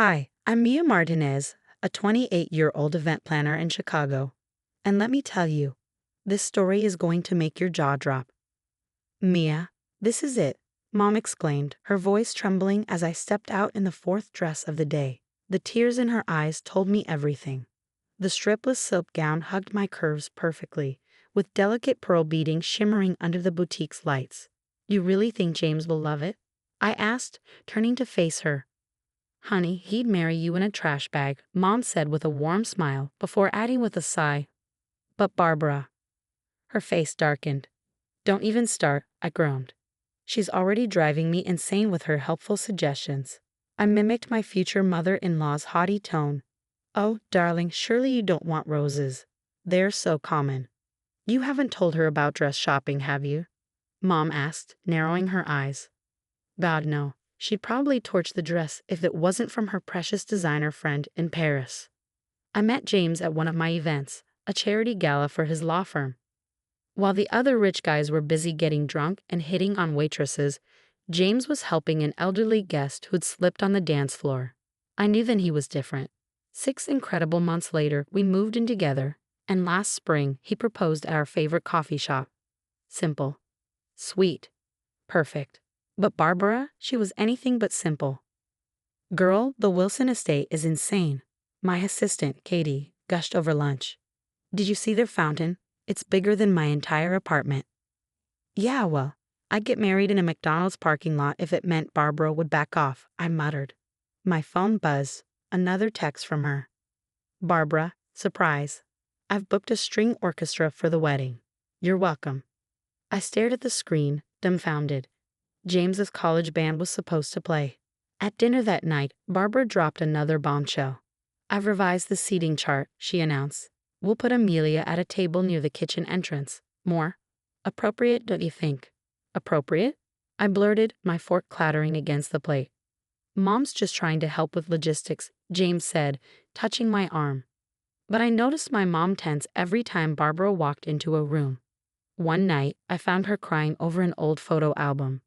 Hi, I'm Mia Martinez, a 28-year-old event planner in Chicago. And let me tell you, this story is going to make your jaw drop. Mia, this is it, Mom exclaimed, her voice trembling as I stepped out in the fourth dress of the day. The tears in her eyes told me everything. The strapless silk gown hugged my curves perfectly, with delicate pearl beading shimmering under the boutique's lights. You really think James will love it? I asked, turning to face her. Honey, he'd marry you in a trash bag, Mom said with a warm smile, before adding with a sigh. But Barbara. Her face darkened. Don't even start, I groaned. She's already driving me insane with her helpful suggestions. I mimicked my future mother-in-law's haughty tone. Oh, darling, surely you don't want roses. They're so common. You haven't told her about dress shopping, have you? Mom asked, narrowing her eyes. God, no. She'd probably torch the dress if it wasn't from her precious designer friend in Paris. I met James at one of my events, a charity gala for his law firm. While the other rich guys were busy getting drunk and hitting on waitresses, James was helping an elderly guest who'd slipped on the dance floor. I knew then he was different. 6 incredible months later, we moved in together, and last spring he proposed at our favorite coffee shop. Simple. Sweet. Perfect. But Barbara, she was anything but simple. Girl, the Wilson estate is insane. My assistant, Katie, gushed over lunch. Did you see their fountain? It's bigger than my entire apartment. Yeah, well, I'd get married in a McDonald's parking lot if it meant Barbara would back off, I muttered. My phone buzzed. Another text from her. Barbara, surprise. I've booked a string orchestra for the wedding. You're welcome. I stared at the screen, dumbfounded. James's college band was supposed to play. At dinner that night, Barbara dropped another bombshell. I've revised the seating chart, she announced. We'll put Amelia at a table near the kitchen entrance. More appropriate, don't you think? Appropriate? I blurted, my fork clattering against the plate. Mom's just trying to help with logistics, James said, touching my arm. But I noticed my mom tense every time Barbara walked into a room. One night, I found her crying over an old photo album.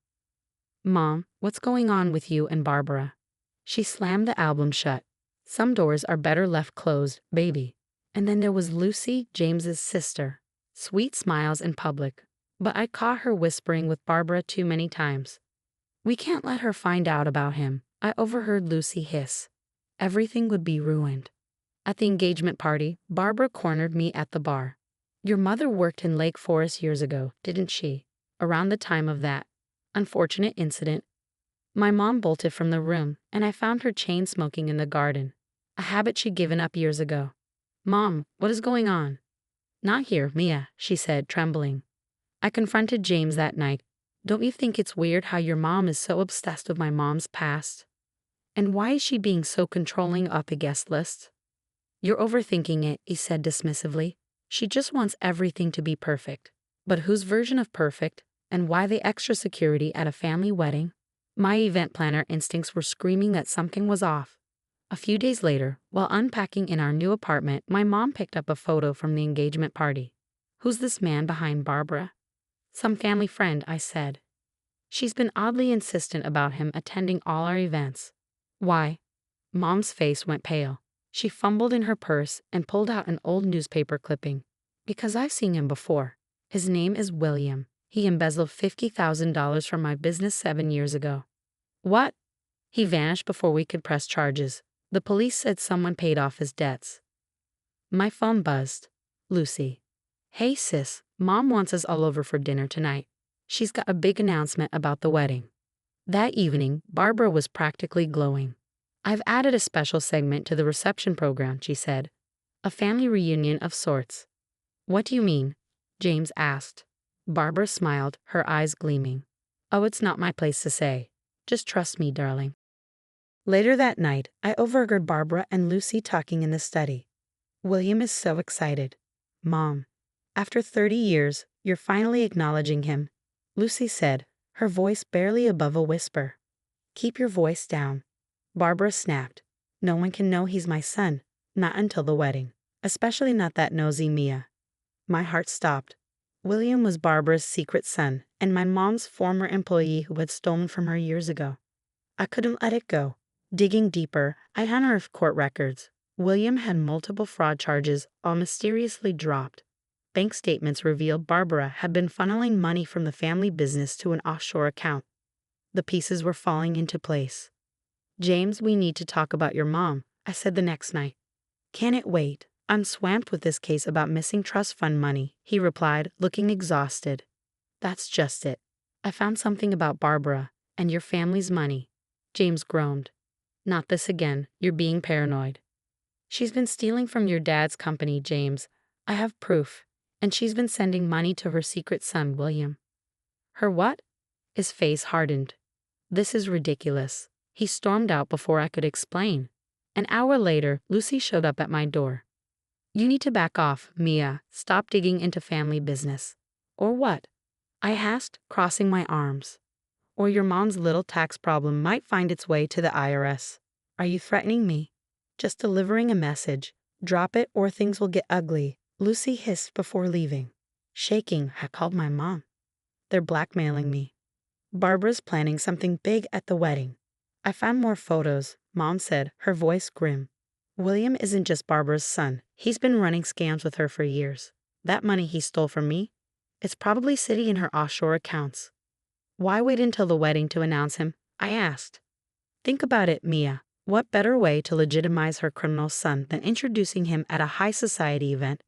Mom, what's going on with you and Barbara? She slammed the album shut. Some doors are better left closed, baby. And then there was Lucy, James's sister. Sweet smiles in public. But I caught her whispering with Barbara too many times. We can't let her find out about him, I overheard Lucy hiss. Everything would be ruined. At the engagement party, Barbara cornered me at the bar. Your mother worked in Lake Forest years ago, didn't she? Around the time of that unfortunate incident. My mom bolted from the room, and I found her chain smoking in the garden, a habit she'd given up years ago. Mom, what is going on? Not here, Mia, she said, trembling. I confronted James that night. Don't you think it's weird how your mom is so obsessed with my mom's past? And why is she being so controlling of the guest list? You're overthinking it, he said dismissively. She just wants everything to be perfect. But whose version of perfect? And why the extra security at a family wedding? My event planner instincts were screaming that something was off. A few days later, while unpacking in our new apartment, my mom picked up a photo from the engagement party. Who's this man behind Barbara? Some family friend, I said. She's been oddly insistent about him attending all our events. Why? Mom's face went pale. She fumbled in her purse and pulled out an old newspaper clipping. Because I've seen him before. His name is William. He embezzled $50,000 from my business 7 years ago. What? He vanished before we could press charges. The police said someone paid off his debts. My phone buzzed. Lucy. Hey sis, Mom wants us all over for dinner tonight. She's got a big announcement about the wedding. That evening, Barbara was practically glowing. I've added a special segment to the reception program, she said. A family reunion of sorts. What do you mean? James asked. Barbara smiled, her eyes gleaming. Oh, it's not my place to say. Just trust me, darling. Later that night, I overheard Barbara and Lucy talking in the study. William is so excited. Mom, after 30 years, you're finally acknowledging him, Lucy said, her voice barely above a whisper. Keep your voice down. Barbara snapped. No one can know he's my son, not until the wedding, especially not that nosy Mia. My heart stopped. William was Barbara's secret son and my mom's former employee who had stolen from her years ago. I couldn't let it go. Digging deeper, I unearthed court records. William had multiple fraud charges, all mysteriously dropped. Bank statements revealed Barbara had been funneling money from the family business to an offshore account. The pieces were falling into place. "James, we need to talk about your mom," I said the next night. "Can it wait? I'm swamped with this case about missing trust fund money," he replied, looking exhausted. "That's just it. I found something about Barbara and your family's money," James groaned. "Not this again. You're being paranoid." "She's been stealing from your dad's company, James. I have proof. And she's been sending money to her secret son, William." "Her what?" His face hardened. "This is ridiculous." He stormed out before I could explain. An hour later, Lucy showed up at my door. "You need to back off, Mia. Stop digging into family business." "Or what?" I asked, crossing my arms. "Or your mom's little tax problem might find its way to the IRS. Are you threatening me?" "Just delivering a message. Drop it or things will get ugly," Lucy hissed before leaving. Shaking, I called my mom. "They're blackmailing me. Barbara's planning something big at the wedding." "I found more photos," Mom said, her voice grim. "William isn't just Barbara's son. He's been running scams with her for years. That money he stole from me, it's probably sitting in her offshore accounts." "Why wait until the wedding to announce him?" I asked. "Think about it, Mia. What better way to legitimize her criminal son than introducing him at a high society event?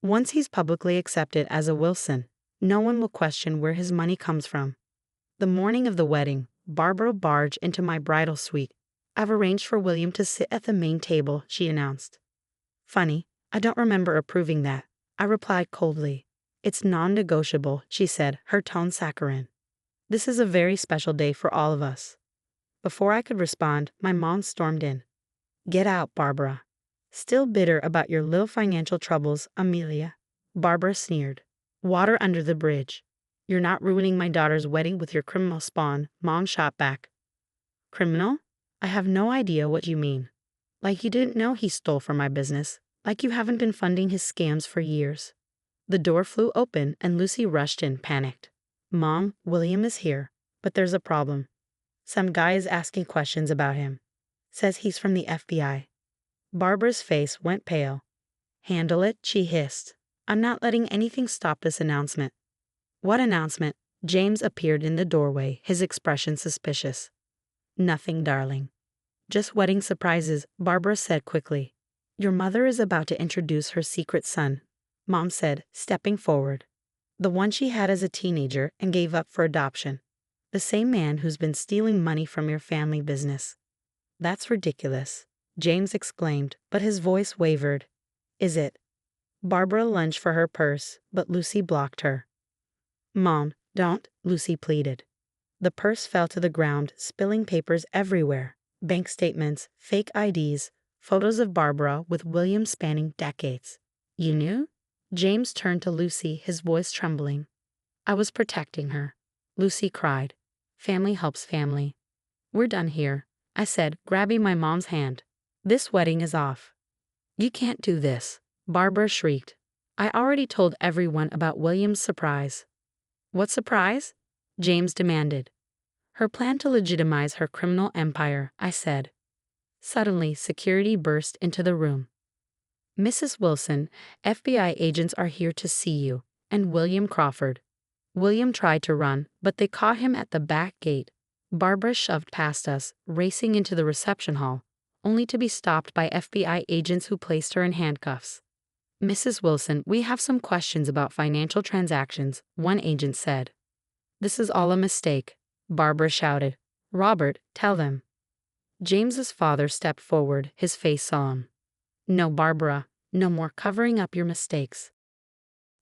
Once he's publicly accepted as a Wilson, no one will question where his money comes from." The morning of the wedding, Barbara barged into my bridal suite. "I've arranged for William to sit at the main table," she announced. "Funny, I don't remember approving that," I replied coldly. "It's non-negotiable," she said, her tone saccharine. "This is a very special day for all of us." Before I could respond, my mom stormed in. "Get out, Barbara." "Still bitter about your little financial troubles, Amelia," Barbara sneered. "Water under the bridge. You're not ruining my daughter's wedding with your criminal spawn," Mom shot back. "Criminal? I have no idea what you mean. Like you didn't know he stole from my business. Like you haven't been funding his scams for years." The door flew open and Lucy rushed in, panicked. "Mom, William is here, but there's a problem. Some guy is asking questions about him. Says he's from the FBI." Barbara's face went pale. "Handle it," she hissed. "I'm not letting anything stop this announcement." "What announcement?" James appeared in the doorway, his expression suspicious. "Nothing, darling. Just wedding surprises," Barbara said quickly. "Your mother is about to introduce her secret son," Mom said, stepping forward. "The one she had as a teenager and gave up for adoption. The same man who's been stealing money from your family business." "That's ridiculous," James exclaimed, but his voice wavered. "Is it?" Barbara lunged for her purse, but Lucy blocked her. "Mom, don't," Lucy pleaded. The purse fell to the ground, spilling papers everywhere. Bank statements, fake IDs, photos of Barbara with William spanning decades. "You knew?" James turned to Lucy, his voice trembling. "I was protecting her." Lucy cried. "Family helps family." "We're done here," I said, grabbing my mom's hand. "This wedding is off." "You can't do this," Barbara shrieked. "I already told everyone about William's surprise." "What surprise?" James demanded. "Her plan to legitimize her criminal empire," I said. Suddenly, security burst into the room. "Mrs. Wilson, FBI agents are here to see you, and William Crawford." William tried to run, but they caught him at the back gate. Barbara shoved past us, racing into the reception hall, only to be stopped by FBI agents who placed her in handcuffs. "Mrs. Wilson, we have some questions about financial transactions," one agent said. "This is all a mistake," Barbara shouted. "Robert, tell them." James's father stepped forward, his face solemn. "No, Barbara, no more covering up your mistakes."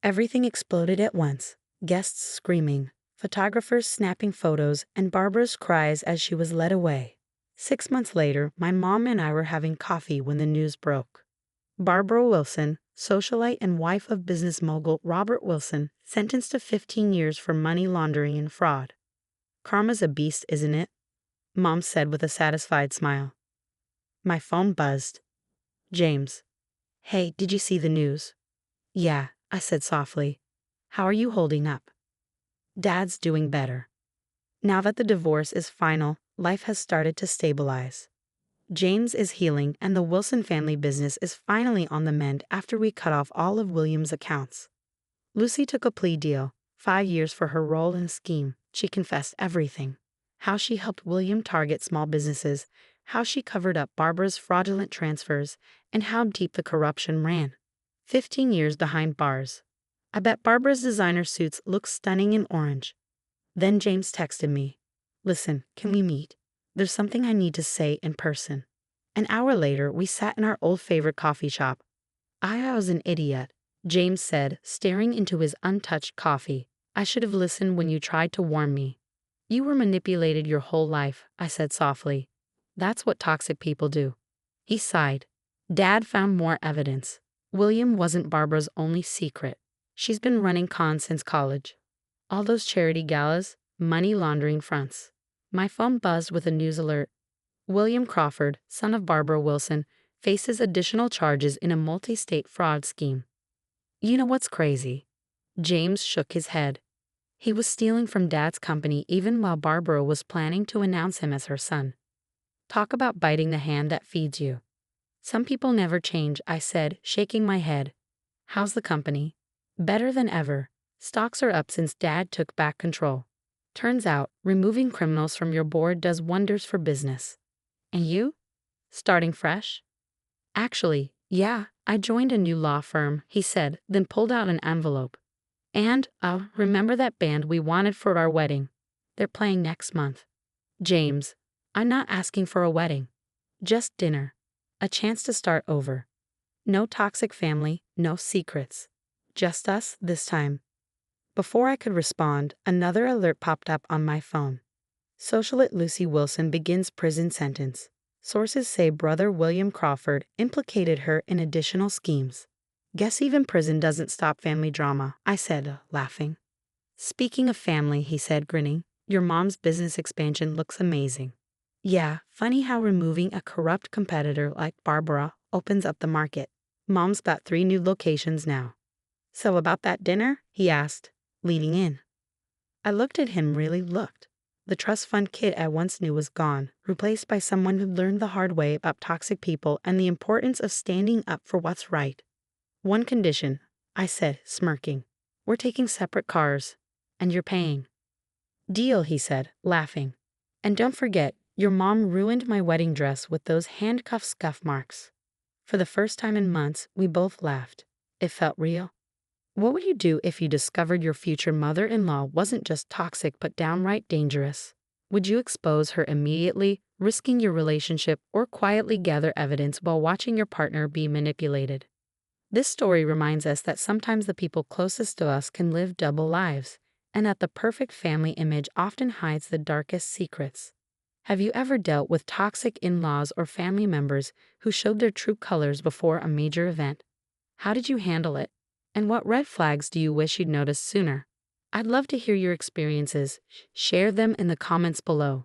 Everything exploded at once. Guests screaming, photographers snapping photos, and Barbara's cries as she was led away. 6 months later, my mom and I were having coffee when the news broke. Barbara Wilson, socialite and wife of business mogul Robert Wilson, sentenced to 15 years for money laundering and fraud. "Karma's a beast, isn't it?" Mom said with a satisfied smile. My phone buzzed. "James." "Hey, did you see the news?" "Yeah," I said softly. "How are you holding up?" "Dad's doing better. Now that the divorce is final, life has started to stabilize." James is healing and the Wilson family business is finally on the mend after we cut off all of William's accounts. Lucy took a plea deal, 5 years for her role in the scheme. She confessed everything. How she helped William target small businesses, how she covered up Barbara's fraudulent transfers, and how deep the corruption ran. 15 years behind bars. I bet Barbara's designer suits look stunning in orange. Then James texted me. Listen, can we meet? There's something I need to say in person. An hour later, we sat in our old favorite coffee shop. I was an idiot, James said, staring into his untouched coffee. I should have listened when you tried to warn me. You were manipulated your whole life, I said softly. That's what toxic people do. He sighed. Dad found more evidence. William wasn't Barbara's only secret. She's been running cons since college. All those charity galas, money laundering fronts. My phone buzzed with a news alert. William Crawford, son of Barbara Wilson, faces additional charges in a multi-state fraud scheme. You know what's crazy? James shook his head. He was stealing from Dad's company even while Barbara was planning to announce him as her son. Talk about biting the hand that feeds you. Some people never change, I said, shaking my head. How's the company? Better than ever. Stocks are up since Dad took back control. Turns out, removing criminals from your board does wonders for business. And you? Starting fresh? Actually, yeah, I joined a new law firm, he said, then pulled out an envelope. And, remember that band we wanted for our wedding? They're playing next month. James, I'm not asking for a wedding. Just dinner. A chance to start over. No toxic family, no secrets. Just us this time. Before I could respond, another alert popped up on my phone. Socialite Lucy Wilson begins prison sentence. Sources say brother William Crawford implicated her in additional schemes. Guess even prison doesn't stop family drama, I said, laughing. Speaking of family, he said, grinning, your mom's business expansion looks amazing. Yeah, funny how removing a corrupt competitor like Barbara opens up the market. Mom's got 3 new locations now. So about that dinner? He asked, leaning in. I looked at him, really looked. The trust fund kid I once knew was gone, replaced by someone who learned the hard way about toxic people and the importance of standing up for what's right. One condition, I said, smirking. We're taking separate cars, and you're paying. Deal, he said, laughing. And don't forget, your mom ruined my wedding dress with those handcuff scuff marks. For the first time in months, we both laughed. It felt real. What would you do if you discovered your future mother-in-law wasn't just toxic but downright dangerous? Would you expose her immediately, risking your relationship, or quietly gather evidence while watching your partner be manipulated? This story reminds us that sometimes the people closest to us can live double lives, and that the perfect family image often hides the darkest secrets. Have you ever dealt with toxic in-laws or family members who showed their true colors before a major event? How did you handle it? And what red flags do you wish you'd noticed sooner? I'd love to hear your experiences. Share them in the comments below.